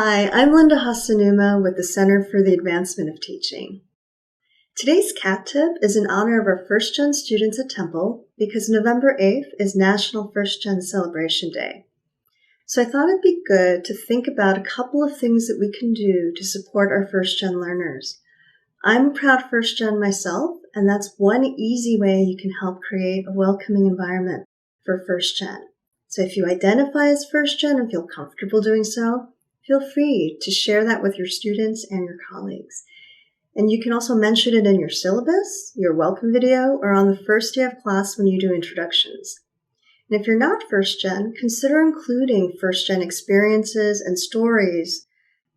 Hi, I'm Linda Hasanuma with the Center for the Advancement of Teaching. Today's cat tip is in honor of our First Gen students at Temple because November 8th is National First Gen Celebration Day. So I thought it'd be good to think about a couple of things that we can do to support our First Gen learners. I'm a proud First Gen myself, and that's one easy way you can help create a welcoming environment for First Gen. So if you identify as First Gen and feel comfortable doing so, feel free to share that with your students and your colleagues. And you can also mention it in your syllabus, your welcome video, or on the first day of class when you do introductions. And if you're not First Gen, consider including First Gen experiences and stories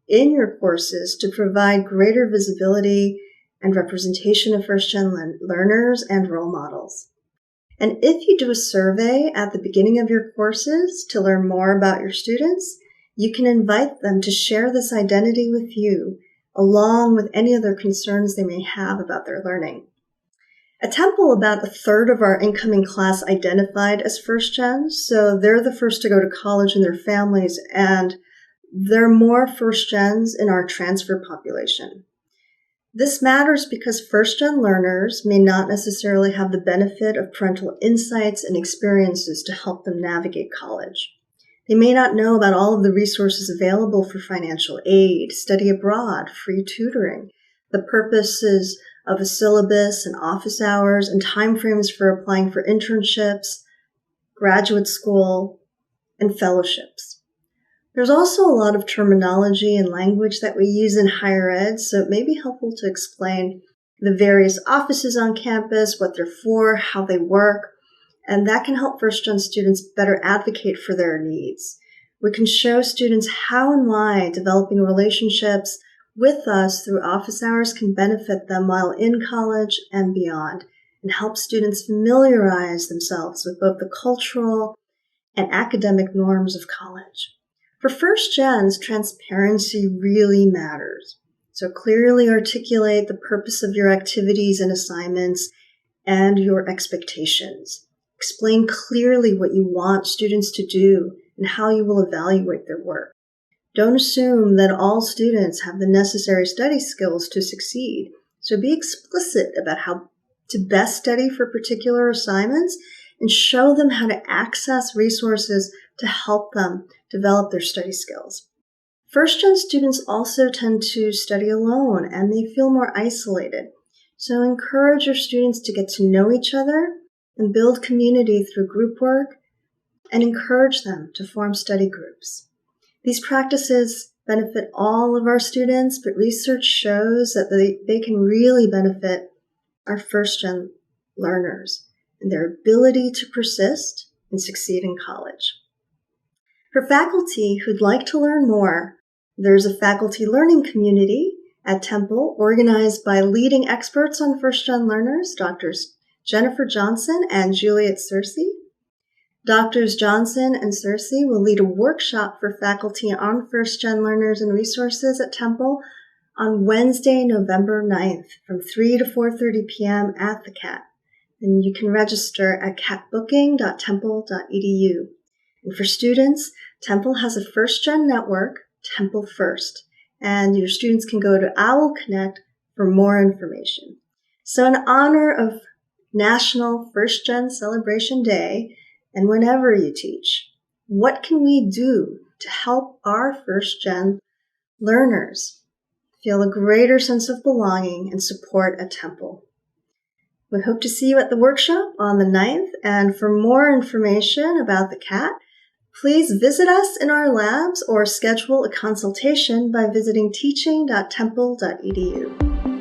in your courses to provide greater visibility and representation of First Gen learners and role models. And if you do a survey at the beginning of your courses to learn more about your students, you can invite them to share this identity with you, along with any other concerns they may have about their learning. At Temple, about a third of our incoming class identified as First Gen, so they're the first to go to college in their families, and there are more First Gens in our transfer population. This matters because First Gen learners may not necessarily have the benefit of parental insights and experiences to help them navigate college. They may not know about all of the resources available for financial aid, study abroad, free tutoring, the purposes of a syllabus and office hours, and timeframes for applying for internships, graduate school, and fellowships. There's also a lot of terminology and language that we use in higher ed, so it may be helpful to explain the various offices on campus, what they're for, how they work, and that can help First Gen students better advocate for their needs. We can show students how and why developing relationships with us through office hours can benefit them while in college and beyond, and help students familiarize themselves with both the cultural and academic norms of college. For First Gens, transparency really matters. So clearly articulate the purpose of your activities and assignments and your expectations. Explain clearly what you want students to do and how you will evaluate their work. Don't assume that all students have the necessary study skills to succeed. So be explicit about how to best study for particular assignments and show them how to access resources to help them develop their study skills. First Gen students also tend to study alone and they feel more isolated. So encourage your students to get to know each other and build community through group work, and encourage them to form study groups. These practices benefit all of our students, but research shows that they can really benefit our First Gen learners and their ability to persist and succeed in college. For faculty who'd like to learn more, there's a faculty learning community at Temple organized by leading experts on First Gen learners, Drs. Jennifer Johnson and Juliet Searcy. Drs. Johnson and Searcy will lead a workshop for faculty on First Gen learners and resources at Temple on Wednesday, November 9th from 3 to 4:30 p.m. at the CAT. And you can register at catbooking.temple.edu. And for students, Temple has a First Gen network, Temple First, and your students can go to OWL Connect for more information. So in honor of National First Gen Celebration Day, and whenever you teach, what can we do to help our First Gen learners feel a greater sense of belonging and support at Temple? We hope to see you at the workshop on the 9th, and for more information about the CAT, please visit us in our labs or schedule a consultation by visiting teaching.temple.edu.